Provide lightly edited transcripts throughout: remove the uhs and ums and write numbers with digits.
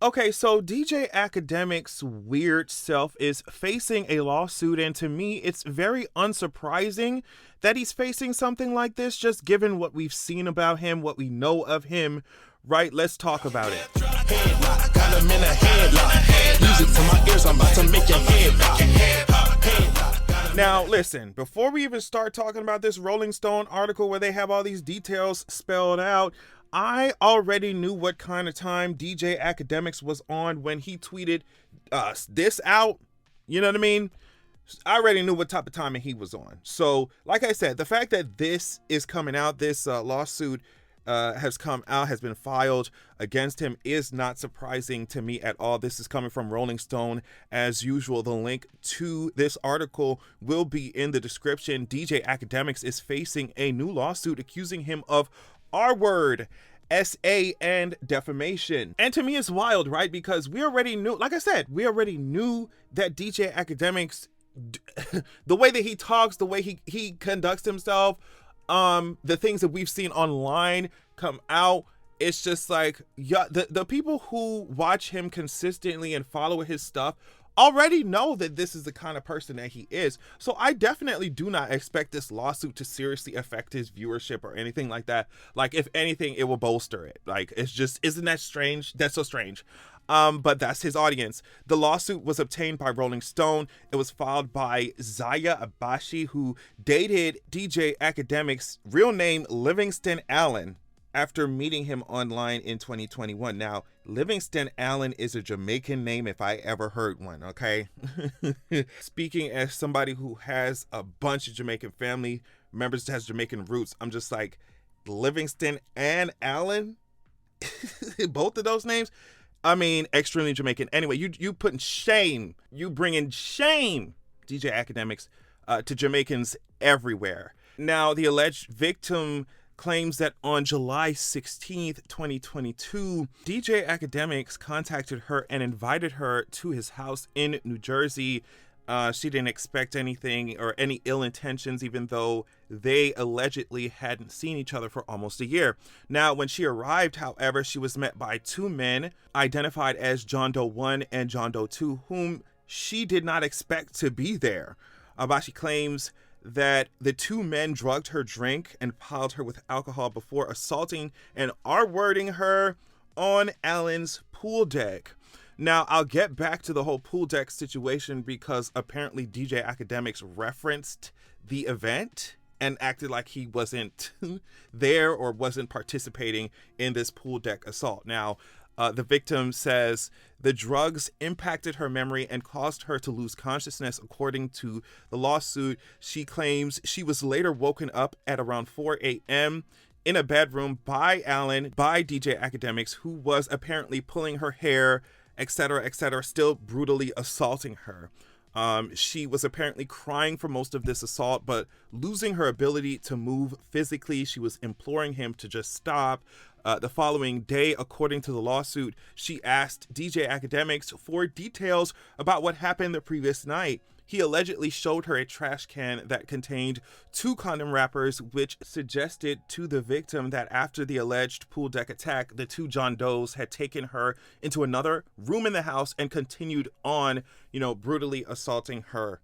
Okay, so DJ Academics' weird self is facing a lawsuit, and to me, it's very unsurprising that he's facing something like this, just given what we've seen about him, what we know of him, right? Let's talk about it. Headlock, got him in a headlock. Music to my ears, I'm about to make your head pop. Headlock. Now, listen, before we even start talking about this Rolling Stone article where they have all these details spelled out, I already knew what kind of time DJ Academics was on when he tweeted this out. You know what I mean? I already knew what type of timing he was on. So, like I said, the fact that this is coming out, this lawsuit has come out, has been filed against him, is not surprising to me at all. This is coming from Rolling Stone. As usual, the link to this article will be in the description. DJ Academics is facing a new lawsuit accusing him of R-word, SA, and defamation. And to me, it's wild, right? Because we already knew, like I said, we already knew that DJ Academics, the way that he talks, the way he conducts himself, the things that we've seen online come out, it's just like, yeah, the people who watch him consistently and follow his stuff already know that this is the kind of person that he is. So I definitely do not expect this lawsuit to seriously affect his viewership or anything like that. Like, if anything, it will bolster it. Like, it's just, isn't that strange? That's so strange. But that's his audience. The lawsuit was obtained by Rolling Stone. It was filed by Zaya Abashi, who dated DJ Academics' real name, Livingston Allen, after meeting him online in 2021. Now, Livingston Allen is a Jamaican name if I ever heard one, okay? Speaking as somebody who has a bunch of Jamaican family members that has Jamaican roots, I'm just like, Livingston and Allen? Both of those names? I mean, extremely Jamaican. Anyway, you putting shame, you bringing shame, DJ Academics, to Jamaicans everywhere. Now, the alleged victim claims that on July 16th, 2022, DJ Academics contacted her and invited her to his house in New Jersey. She didn't expect anything or any ill intentions, even though they allegedly hadn't seen each other for almost a year. Now, when she arrived, however, she was met by two men identified as John Doe 1 and John Doe 2, whom she did not expect to be there. Abashi claims that the two men drugged her drink and piled her with alcohol before assaulting and R-wording her on Allen's pool deck. Now, I'll get back to the whole pool deck situation because apparently DJ Academics referenced the event and acted like he wasn't there or wasn't participating in this pool deck assault. Now, the victim says the drugs impacted her memory and caused her to lose consciousness. According to the lawsuit, she claims she was later woken up at around 4 a.m. in a bedroom by Allen, by DJ Academics, who was apparently pulling her hair, etc., still brutally assaulting her. She was apparently crying for most of this assault, but losing her ability to move physically. She was imploring him to just stop. The following day, according to the lawsuit, she asked DJ Academics for details about what happened the previous night. He allegedly showed her a trash can that contained 2 condom wrappers, which suggested to the victim that after the alleged pool deck attack, the 2 John Does had taken her into another room in the house and continued on, brutally assaulting her.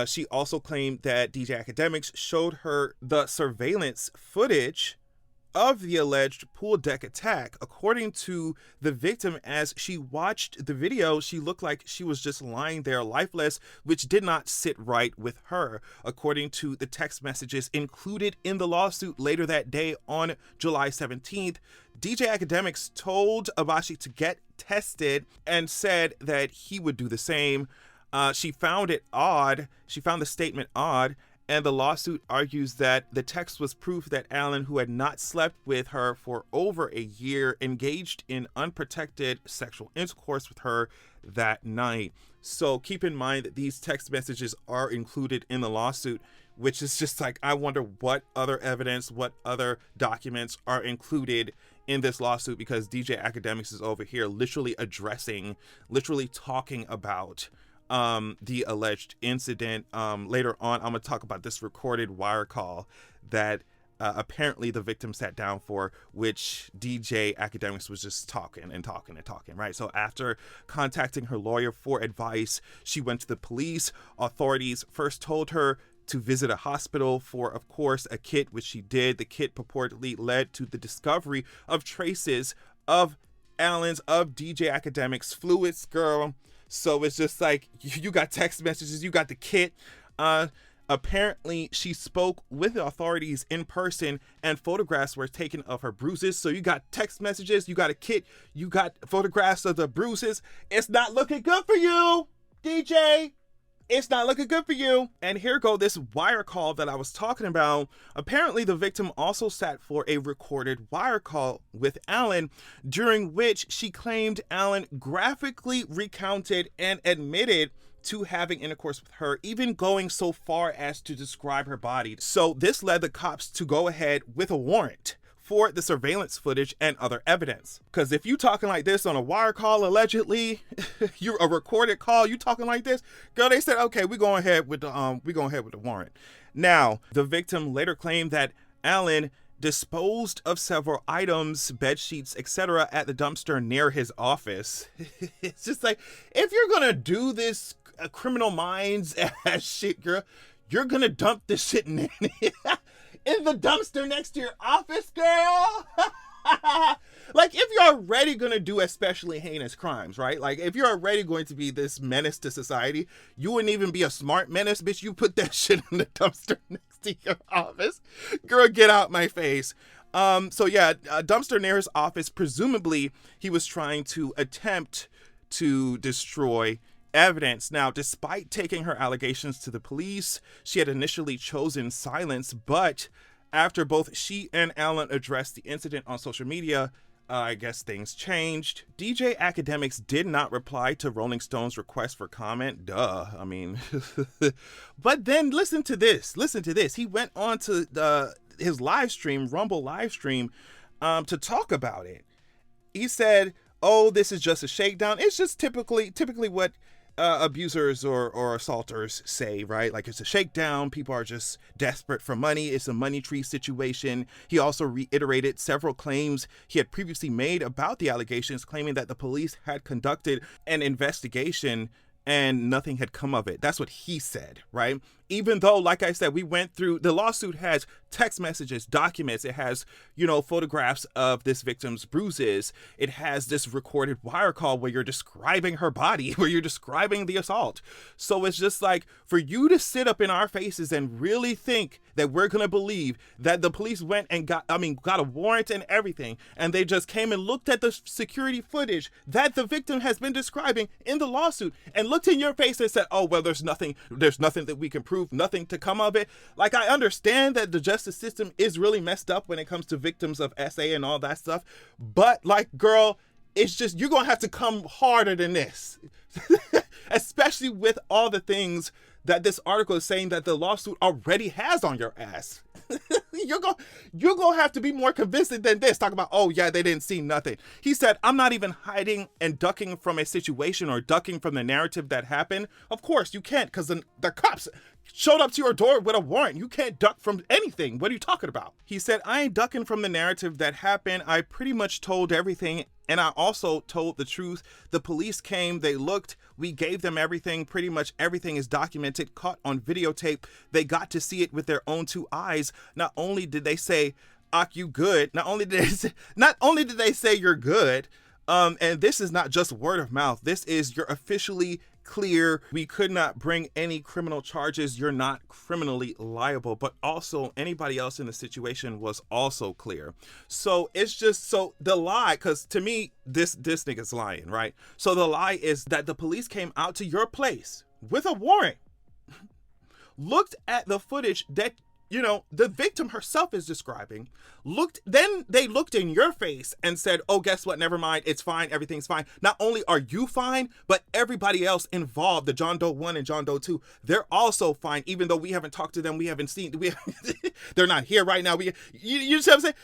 She also claimed that DJ Academics showed her the surveillance footage of the alleged pool deck attack. According to the victim, as she watched the video, she looked like she was just lying there lifeless, which did not sit right with her. According to the text messages included in the lawsuit later that day on July 17th, DJ Academics told Abashi to get tested and said that he would do the same. She found it odd. She found the statement odd. And the lawsuit argues that the text was proof that Allen, who had not slept with her for over a year, engaged in unprotected sexual intercourse with her that night. So keep in mind that these text messages are included in the lawsuit, which is just like, I wonder what other evidence, what other documents are included in this lawsuit, because DJ Academics is over here literally talking about the alleged incident. Later on, I'm gonna talk about this recorded wire call that apparently the victim sat down for, which DJ Akademiks was just talking and talking and talking, right? So after contacting her lawyer for advice, she went to the police. Authorities first told her to visit a hospital for, of course, a kit, which she did. The kit purportedly led to the discovery of traces of of DJ Akademics fluids, girl. So it's just like, you got text messages, you got the kit. Apparently, she spoke with the authorities in person and photographs were taken of her bruises. So you got text messages, you got a kit, you got photographs of the bruises. It's not looking good for you, DJ. It's not looking good for you. And here go this wire call that I was talking about. Apparently, the victim also sat for a recorded wire call with Alan, during which she claimed Alan graphically recounted and admitted to having intercourse with her, even going so far as to describe her body. So this led the cops to go ahead with a warrant for the surveillance footage and other evidence. Because if you talking like this on a wire call, allegedly, you're a recorded call, you talking like this, girl, they said, okay, we're going ahead with the warrant. Now, the victim later claimed that Alan disposed of several items, bed sheets, etc., at the dumpster near his office. It's just like, if you're gonna do this criminal minds ass shit, girl, you're gonna dump this shit in the dumpster next to your office, girl. Like, if you're already gonna do especially heinous crimes, right? Like, if you're already going to be this menace to society, you wouldn't even be a smart menace, bitch. You put that shit in the dumpster next to your office. Girl, get out my face. So yeah, a dumpster near his office. Presumably, he was trying to attempt to destroy evidence. Now, despite taking her allegations to the police, she had initially chosen silence, but after both she and Alan addressed the incident on social media, I guess things changed. DJ Akademiks did not reply to Rolling Stone's request for comment. Duh. I mean, but then listen to this. He went on to his live stream, Rumble live stream, to talk about it. He said, "Oh, this is just a shakedown. It's just typically what abusers or assaulters say, right? Like, it's a shakedown. People are just desperate for money. It's a money tree situation." He also reiterated several claims he had previously made about the allegations, claiming that the police had conducted an investigation and nothing had come of it. That's what he said, right? Even though, like I said, we went through, the lawsuit has text messages, documents, it has, photographs of this victim's bruises. It has this recorded wire call where you're describing her body, where you're describing the assault. So it's just like, for you to sit up in our faces and really think that we're going to believe that the police went and got a warrant and everything, and they just came and looked at the security footage that the victim has been describing in the lawsuit and looked in your face and said, "Oh, well, there's nothing that we can prove, nothing to come of it." Like, I understand that the justice system is really messed up when it comes to victims of SA and all that stuff, but like, girl, it's just, you're gonna have to come harder than this. Especially with all the things that this article is saying that the lawsuit already has on your ass. You're gonna have to be more convincing than this. Talk about, oh yeah, they didn't see nothing. He said, "I'm not even hiding and ducking from a situation or ducking from the narrative that happened." Of course you can't, because the cops showed up to your door with a warrant. You can't duck from anything. What are you talking about? He said, "I ain't ducking from the narrative that happened. I pretty much told everything, and I also told the truth. The police came, they looked, we gave them everything. Pretty much everything is documented, caught on videotape. They got to see it with their own two eyes. Not only did they say, 'Ak, you good?' Not only did they say you're good, and this is not just word of mouth. This is, you're officially clear. We could not bring any criminal charges. You're not criminally liable." But also, anybody else in the situation was also clear. So it's just, so the lie, because to me, this nigga's lying, right? So the lie is that the police came out to your place with a warrant, looked at the footage that the victim herself is describing, they looked in your face and said, oh, guess what? Never mind. It's fine. Everything's fine. Not only are you fine, but everybody else involved, the John Doe 1 and John Doe 2, they're also fine, even though we haven't talked to them. We haven't seen, they're not here right now. You see what I'm saying?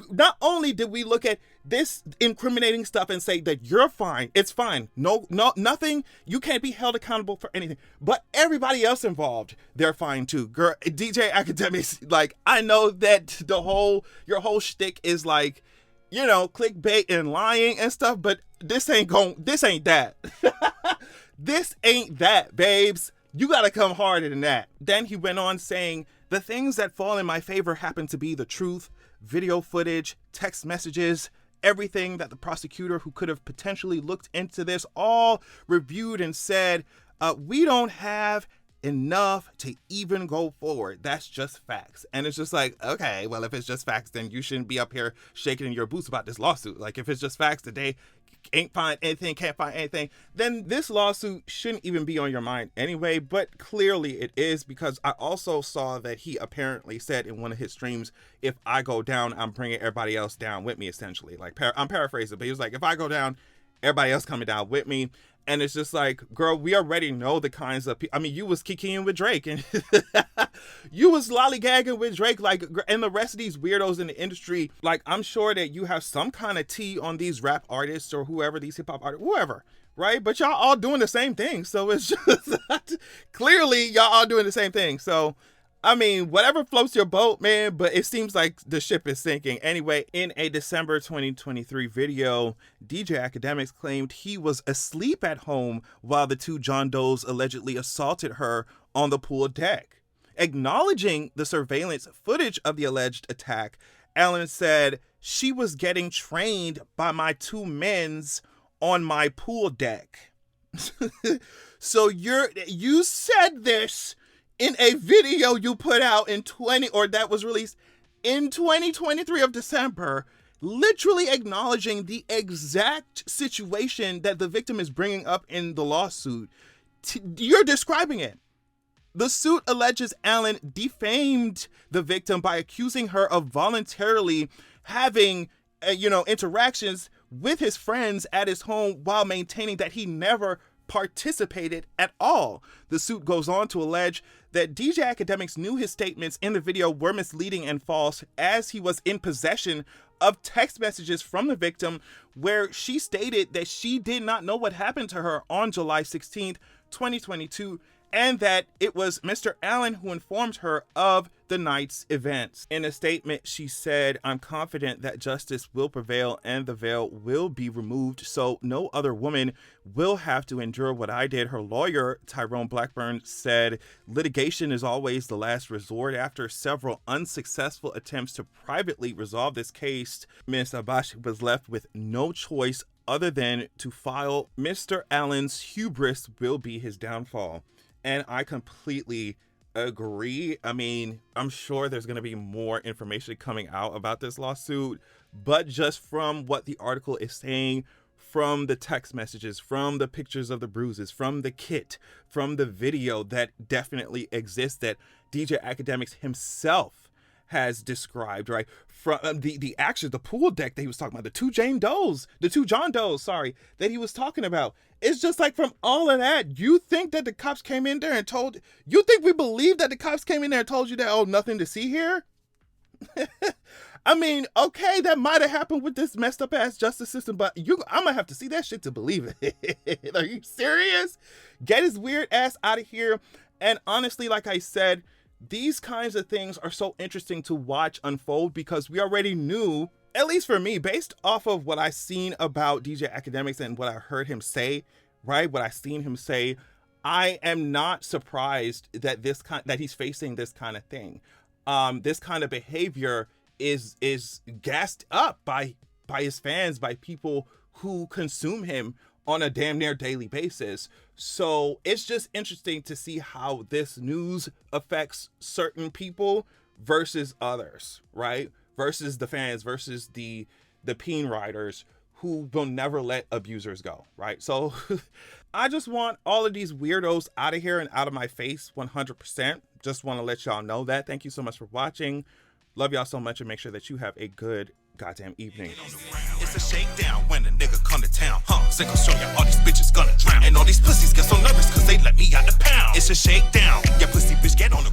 Not only did we look at this incriminating stuff and say that you're fine, it's fine. No, nothing. You can't be held accountable for anything, but everybody else involved, they're fine too. Girl, DJ Akademiks, like, I know that your whole shtick is like, you know, clickbait and lying and stuff, but this ain't that. This ain't that, babes. You gotta come harder than that. Then he went on saying, the things that fall in my favor happen to be the truth, video footage, text messages, everything that the prosecutor who could have potentially looked into this all reviewed and said, we don't have enough to even go forward. That's just facts. And it's just like, okay, well, if it's just facts, then you shouldn't be up here shaking in your boots about this lawsuit. Like, if it's just facts that they can't find anything, then this lawsuit shouldn't even be on your mind anyway. But clearly it is, because I also saw that he apparently said in one of his streams, if I go down, I'm bringing everybody else down with me, essentially. Like, I'm paraphrasing, but he was like, if I go down, everybody else coming down with me. And it's just like, girl, we already know the kinds of people. I mean, you was kikiing with Drake, and you was lollygagging with Drake, like, and the rest of these weirdos in the industry. Like, I'm sure that you have some kind of tea on these rap artists or whoever, these hip hop artists, whoever, right? But y'all all doing the same thing. So it's just clearly y'all all doing the same thing. So, I mean, whatever floats your boat, man, but it seems like the ship is sinking. Anyway, in a December 2023 video, DJ Akademiks claimed he was asleep at home while the two John Does allegedly assaulted her on the pool deck. Acknowledging the surveillance footage of the alleged attack, Allen said, she was getting trained by my two men's on my pool deck. So you said this in a video you put out that was released in 2023 of December, literally acknowledging the exact situation that the victim is bringing up in the lawsuit. You're describing it. The suit alleges Allen defamed the victim by accusing her of voluntarily having, interactions with his friends at his home while maintaining that he never participated at all. The suit goes on to allege that DJ Akademiks knew his statements in the video were misleading and false, as he was in possession of text messages from the victim where she stated that she did not know what happened to her on July 16th, 2022, and that it was Mr. Allen who informed her of the night's events. In a statement, she said, I'm confident that justice will prevail and the veil will be removed so no other woman will have to endure what I did. Her lawyer, Tyrone Blackburn, said, litigation is always the last resort. After several unsuccessful attempts to privately resolve this case, Ms. Abashi was left with no choice other than to file. Mr. Allen's hubris will be his downfall. And I completely agree. I mean, I'm sure there's going to be more information coming out about this lawsuit, but just from what the article is saying, from the text messages, from the pictures of the bruises, from the kit, from the video that definitely exists that DJ Akademiks himself has described, right? From the pool deck that he was talking about, the two John Does, that he was talking about. It's just like, from all of that, you think that the cops came in there and you think we believe that the cops came in there and told you that, oh, nothing to see here? I mean, okay, that might have happened with this messed up ass justice system, but I'm gonna have to see that shit to believe it. Are you serious? Get his weird ass out of here. And honestly, like I said, these kinds of things are so interesting to watch unfold, because we already knew, at least for me, based off of what I've seen about DJ Akademiks and what I heard him say, right? What I've seen him say, I am not surprised that that he's facing this kind of thing. This kind of behavior is gassed up by his fans, by people who consume him on a damn near daily basis. So it's just interesting to see how this news affects certain people versus others, right? Versus the fans, versus the peen riders who will never let abusers go, right? So I just want all of these weirdos out of here and out of my face 100%. Just want to let y'all know that. Thank you so much for watching. Love y'all so much, and make sure that you have a good goddamn evening. It's a shakedown when a nigga come to town, Sick of showing all these bitches gonna drown. And all these pussies get so nervous cause they let me out the pound. It's a shakedown, yeah, pussy bitch get on the